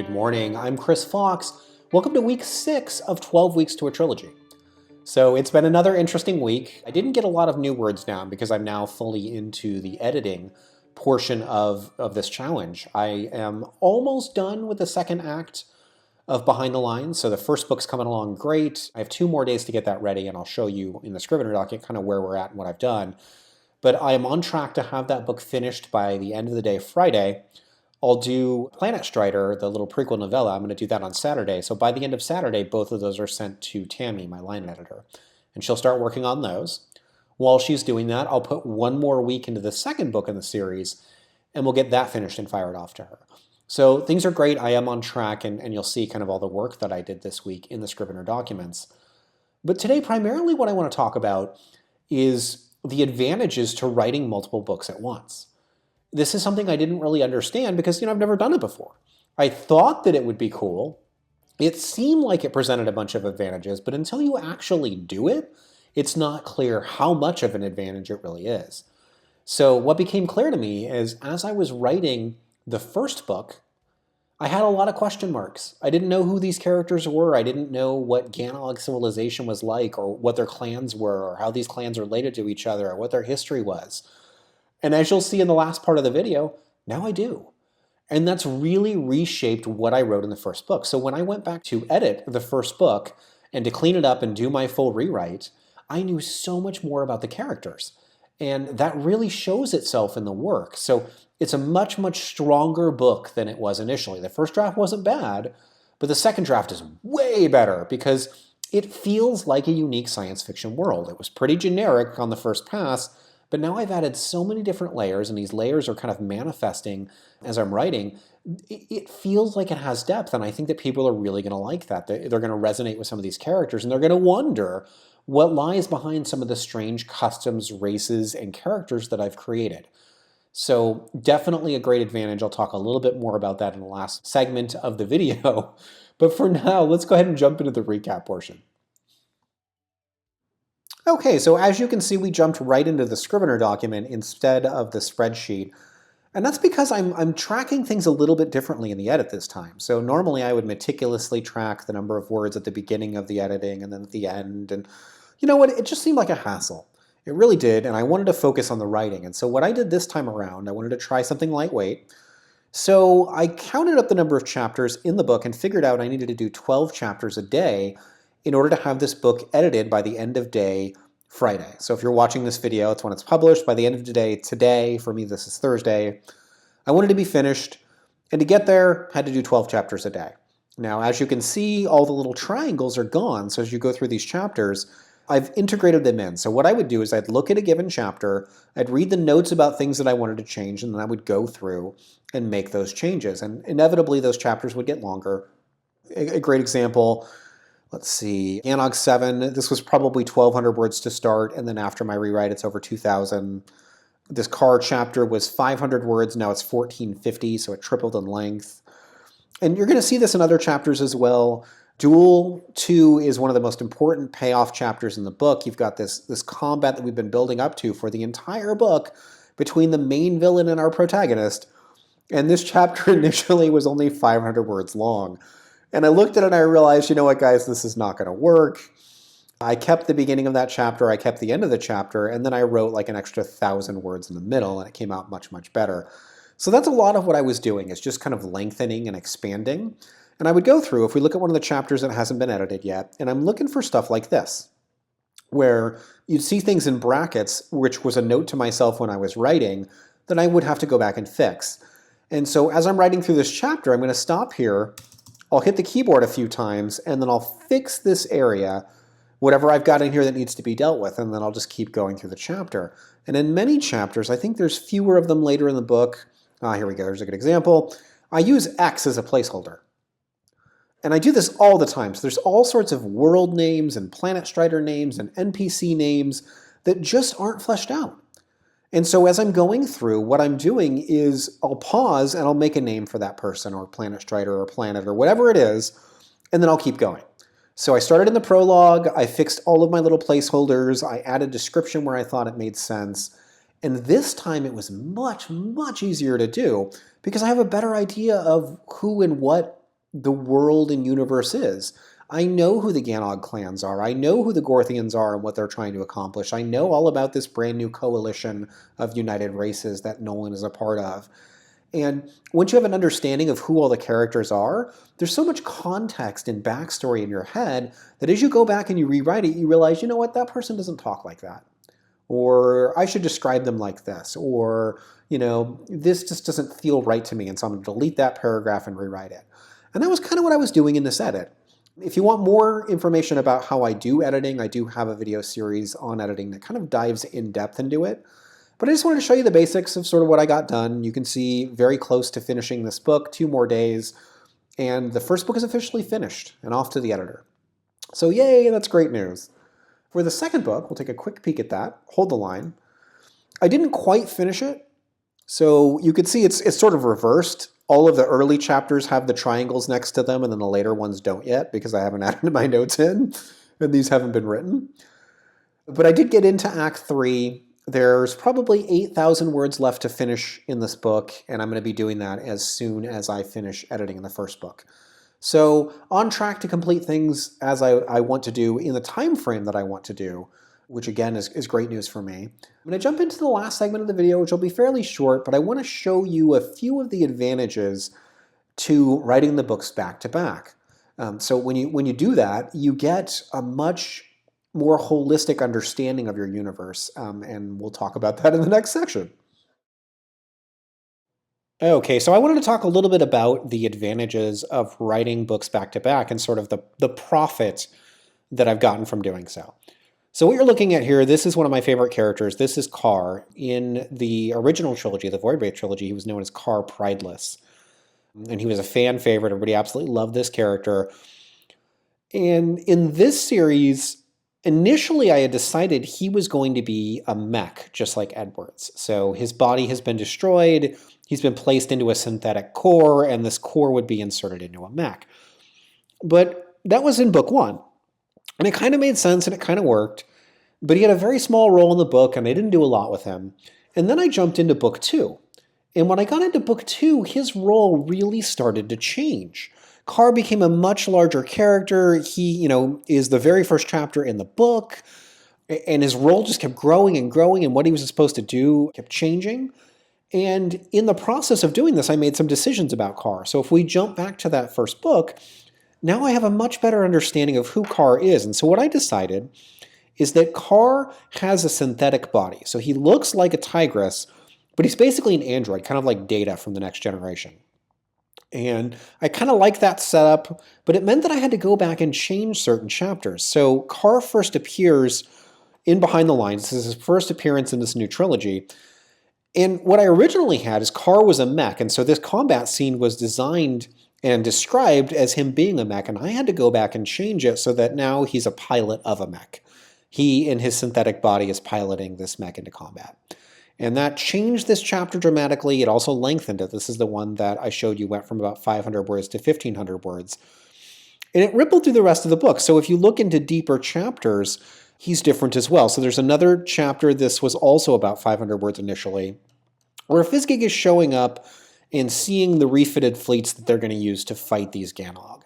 Good morning, I'm Chris Fox. Welcome to week 6 of 12 Weeks to a Trilogy. So it's been another interesting week. I didn't get a lot of new words down because I'm now fully into the editing portion of this challenge. I am almost done with the second act of Behind the Lines, so the first book's coming along great. I have 2 more days to get that ready, and I'll show you in the Scrivener document kind of where we're at and what I've done. But I am on track to have that book finished by the end of the day Friday. I'll do Planet Strider, the little prequel novella. I'm going to do that on Saturday. So by the end of Saturday, both of those are sent to Tammy, my line editor, and she'll start working on those. While she's doing that, I'll put 1 more week into the second book in the series, and we'll get that finished and fired off to her. So things are great. I am on track, and you'll see kind of all the work that I did this week in the Scrivener documents. But today, primarily what I want to talk about is the advantages to writing multiple books at once. This is something I didn't really understand because, I've never done it before. I thought that it would be cool. It seemed like it presented a bunch of advantages, but until you actually do it, it's not clear how much of an advantage it really is. So what became clear to me is as I was writing the first book, I had a lot of question marks. I didn't know who these characters were. I didn't know what Ganog civilization was like, or what their clans were, or how these clans related to each other, or what their history was. And as you'll see in the last part of the video, now I do. And that's really reshaped what I wrote in the first book. So when I went back to edit the first book and to clean it up and do my full rewrite, I knew so much more about the characters. And that really shows itself in the work. So it's a much, much stronger book than it was initially. The first draft wasn't bad, but the second draft is way better because it feels like a unique science fiction world. It was pretty generic on the first pass, but now I've added so many different layers, and these layers are kind of manifesting as I'm writing. It feels like it has depth, and I think that people are really going to like that. They're going to resonate with some of these characters, and they're going to wonder what lies behind some of the strange customs, races, and characters that I've created. So definitely a great advantage. I'll talk a little bit more about that in the last segment of the video. But for now, let's go ahead and jump into the recap portion. Okay, so as you can see, we jumped right into the Scrivener document instead of the spreadsheet. And that's because I'm tracking things a little bit differently in the edit this time. So normally I would meticulously track the number of words at the beginning of the editing and then at the end. And you know what? It just seemed like a hassle. It really did, and I wanted to focus on the writing. And so what I did this time around, I wanted to try something lightweight. So I counted up the number of chapters in the book and figured out I needed to do 12 chapters a day in order to have this book edited by the end of day Friday. So if you're watching this video, it's when it's published. By the end of the day today, for me this is Thursday, I wanted to be finished, and to get there, had to do 12 chapters a day. Now, as you can see, all the little triangles are gone, so as you go through these chapters, I've integrated them in. So what I would do is I'd look at a given chapter, I'd read the notes about things that I wanted to change, and then I would go through and make those changes. And inevitably, those chapters would get longer. A great example, let's see, Ganog 7, this was probably 1,200 words to start, and then after my rewrite, it's over 2,000. This car chapter was 500 words, now it's 1,450, so it tripled in length. And you're going to see this in other chapters as well. Duel 2 is one of the most important payoff chapters in the book. You've got this combat that we've been building up to for the entire book between the main villain and our protagonist. And this chapter initially was only 500 words long. And I looked at it and I realized, you know what, guys, this is not going to work. I kept the beginning of that chapter, I kept the end of the chapter, and then I wrote like an extra 1,000 words in the middle, and it came out much, much better. So that's a lot of what I was doing, is just kind of lengthening and expanding. And I would go through, if we look at one of the chapters that hasn't been edited yet, and I'm looking for stuff like this, where you'd see things in brackets, which was a note to myself when I was writing, that I would have to go back and fix. And so as I'm writing through this chapter, I'm going to stop here, I'll hit the keyboard a few times, and then I'll fix this area, whatever I've got in here that needs to be dealt with, and then I'll just keep going through the chapter. And in many chapters, I think there's fewer of them later in the book. Here we go, there's a good example. I use X as a placeholder. And I do this all the time. So there's all sorts of world names and Planet Strider names and NPC names that just aren't fleshed out. And so as I'm going through, what I'm doing is I'll pause and I'll make a name for that person or Planet Strider or planet or whatever it is, and then I'll keep going. So I started in the prologue, I fixed all of my little placeholders, I added description where I thought it made sense, and this time it was much, much easier to do because I have a better idea of who and what the world and universe is. I know who the Ganog clans are. I know who the Gorthians are and what they're trying to accomplish. I know all about this brand new coalition of united races that Nolan is a part of. And once you have an understanding of who all the characters are, there's so much context and backstory in your head that as you go back and you rewrite it, you realize, you know what, that person doesn't talk like that. Or I should describe them like this. Or, this just doesn't feel right to me, and so I'm going to delete that paragraph and rewrite it. And that was kind of what I was doing in this edit. If you want more information about how I do editing, I do have a video series on editing that kind of dives in depth into it. But I just wanted to show you the basics of sort of what I got done. You can see very close to finishing this book, 2 more days, and the first book is officially finished and off to the editor. So yay, that's great news. For the second book, we'll take a quick peek at that. Hold the line. I didn't quite finish it, so you can see it's sort of reversed. All of the early chapters have the triangles next to them, and then the later ones don't yet because I haven't added my notes in, and these haven't been written. But I did get into Act 3. There's probably 8,000 words left to finish in this book, and I'm going to be doing that as soon as I finish editing in the first book. So on track to complete things as I want to do in the time frame that I want to do, which again is great news for me. I'm going to jump into the last segment of the video, which will be fairly short, but I want to show you a few of the advantages to writing the books back to back. So when you do that, you get a much more holistic understanding of your universe, and we'll talk about that in the next section. Okay, so I wanted to talk a little bit about the advantages of writing books back to back and sort of the profit that I've gotten from doing so. So what you're looking at here, this is one of my favorite characters. This is Carr. In the original trilogy, the Voidwraith trilogy, he was known as Carr Prideless. And he was a fan favorite. Everybody absolutely loved this character. And in this series, initially I had decided he was going to be a mech, just like Edward's. So his body has been destroyed. He's been placed into a synthetic core, and this core would be inserted into a mech. But that was in book 1. And it kind of made sense and it kind of worked. But he had a very small role in the book, and I didn't do a lot with him. And then I jumped into book 2. And when I got into book 2, his role really started to change. Carr became a much larger character. He, is the very first chapter in the book. And his role just kept growing and growing, and what he was supposed to do kept changing. And in the process of doing this, I made some decisions about Carr. So if we jump back to that first book, now I have a much better understanding of who Carr is. And so what I decided is that Carr has a synthetic body. So he looks like a tigress, but he's basically an android, kind of like Data from the Next Generation. And I kind of like that setup, but it meant that I had to go back and change certain chapters. So Carr first appears in Behind the Lines. This is his first appearance in this new trilogy. And what I originally had is Carr was a mech, and so this combat scene was designed and described as him being a mech, and I had to go back and change it so that now he's a pilot of a mech. He, in his synthetic body, is piloting this mech into combat. And that changed this chapter dramatically. It also lengthened it. This is the one that I showed you went from about 500 words to 1,500 words. And it rippled through the rest of the book. So if you look into deeper chapters, he's different as well. So there's another chapter, this was also about 500 words initially, where Fizzgig is showing up and seeing the refitted fleets that they're going to use to fight these Ganog.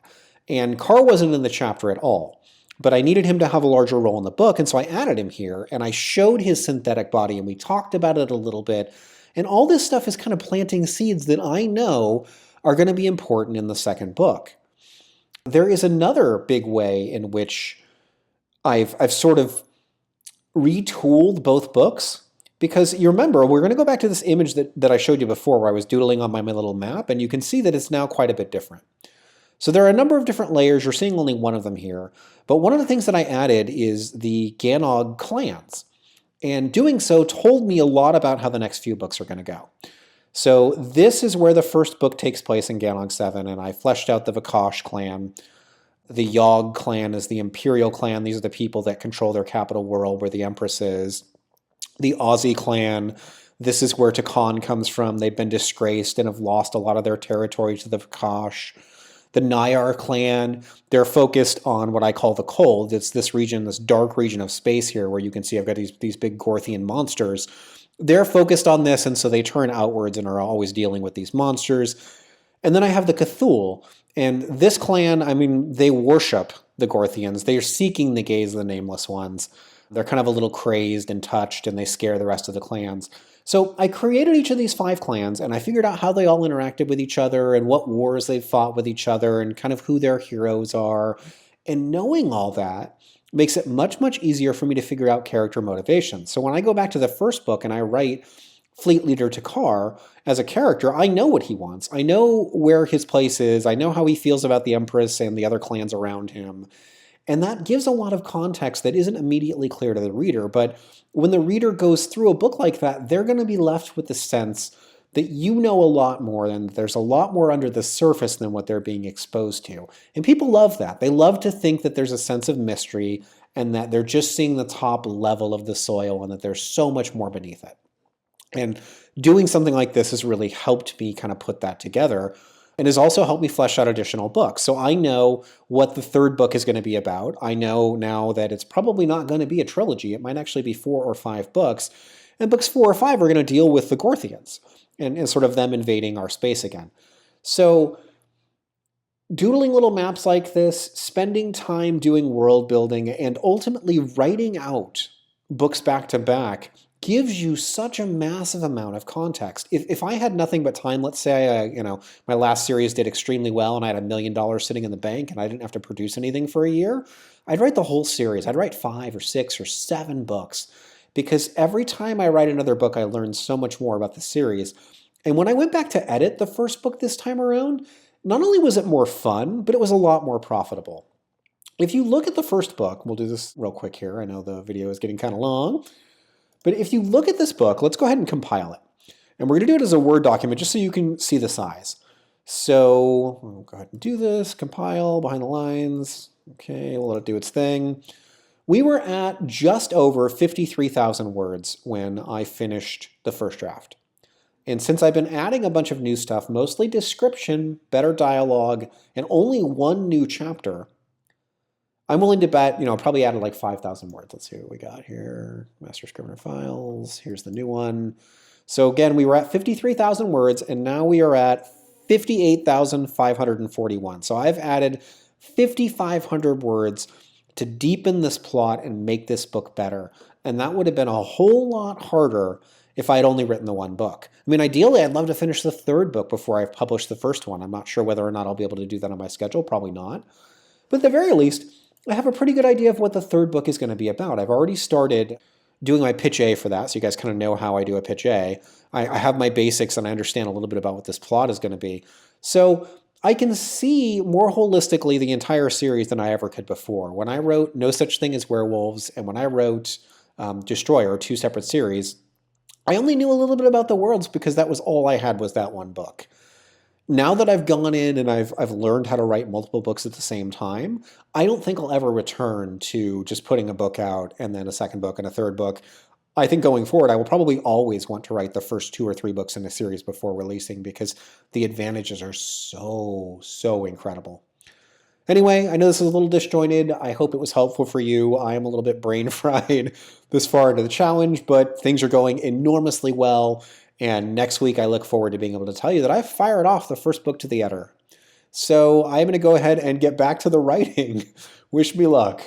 And Carr wasn't in the chapter at all, but I needed him to have a larger role in the book, and so I added him here, and I showed his synthetic body, and we talked about it a little bit, and all this stuff is kind of planting seeds that I know are going to be important in the second book. There is another big way in which I've sort of retooled both books, because you remember, we're going to go back to this image that I showed you before where I was doodling on my little map, and you can see that it's now quite a bit different. So there are a number of different layers. You're seeing only one of them here. But one of the things that I added is the Ganog clans. And doing so told me a lot about how the next few books are going to go. So this is where the first book takes place in Ganog 7, and I fleshed out the Vakash clan. The Yogg clan is the Imperial clan. These are the people that control their capital world where the Empress is. The Aussie clan, this is where Takan comes from. They've been disgraced and have lost a lot of their territory to the Vakash. The Nyar clan, they're focused on what I call the cold. It's this region, this dark region of space here where you can see I've got these big Gorthian monsters. They're focused on this, and so they turn outwards and are always dealing with these monsters. And then I have the Cthulhu, And this clan, I mean, they worship the Gorthians. They are seeking the gaze of the Nameless Ones. They're kind of a little crazed and touched, and they scare the rest of the clans. So I created each of these 5 clans, and I figured out how they all interacted with each other and what wars they've fought with each other and kind of who their heroes are. And knowing all that makes it much, much easier for me to figure out character motivation. So when I go back to the first book and I write Fleet Leader Takar as a character, I know what he wants. I know where his place is. I know how he feels about the Empress and the other clans around him. And that gives a lot of context that isn't immediately clear to the reader. But when the reader goes through a book like that, they're going to be left with the sense that you know a lot more and there's a lot more under the surface than what they're being exposed to. And people love that. They love to think that there's a sense of mystery and that they're just seeing the top level of the soil and that there's so much more beneath it. And doing something like this has really helped me kind of put that together and has also helped me flesh out additional books. So I know what the third book is going to be about. I know now that it's probably not going to be a trilogy. It might actually be 4 or 5 books. And books 4 or 5 are going to deal with the Gorthians and sort of them invading our space again. So doodling little maps like this, spending time doing world building, and ultimately writing out books back to back gives you such a massive amount of context. If I had nothing but time, let's say my last series did extremely well and I had $1 million sitting in the bank and I didn't have to produce anything for a year, I'd write the whole series. I'd write 5 or 6 or 7 books because every time I write another book, I learn so much more about the series. And when I went back to edit the first book this time around, not only was it more fun, but it was a lot more profitable. If you look at the first book, we'll do this real quick here. I know the video is getting kind of long. But if you look at this book, let's go ahead and compile it. And we're going to do it as a Word document just so you can see the size. So we'll go ahead and do this, compile, behind the lines. Okay, we'll let it do its thing. We were at just over 53,000 words when I finished the first draft. And since I've been adding a bunch of new stuff, mostly description, better dialogue, and only 1 new chapter, I'm willing to bet, probably added like 5,000 words. Let's see what we got here. Master Scrivener files. Here's the new one. So again, we were at 53,000 words, and now we are at 58,541. So I've added 5,500 words to deepen this plot and make this book better. And that would have been a whole lot harder if I had only written the 1 book. I mean, ideally, I'd love to finish the 3rd book before I've published the first one. I'm not sure whether or not I'll be able to do that on my schedule. Probably not. But at the very least, I have a pretty good idea of what the 3rd book is going to be about. I've already started doing my pitch A for that, so you guys kind of know how I do a pitch A. I have my basics and I understand a little bit about what this plot is going to be. So I can see more holistically the entire series than I ever could before. When I wrote No Such Thing as Werewolves and when I wrote Destroyer, 2 separate series, I only knew a little bit about the worlds because that was all I had was that 1 book. Now that I've gone in and I've learned how to write multiple books at the same time, I don't think I'll ever return to just putting a book out and then a 2nd book and a 3rd book. I think going forward, I will probably always want to write the first 2 or 3 books in a series before releasing because the advantages are so incredible. Anyway, I know this is a little disjointed. I hope it was helpful for you. I am a little bit brain fried this far into the challenge, but things are going enormously well. And next week, I look forward to being able to tell you that I've fired off the first book to the editor. So I'm going to go ahead and get back to the writing. Wish me luck.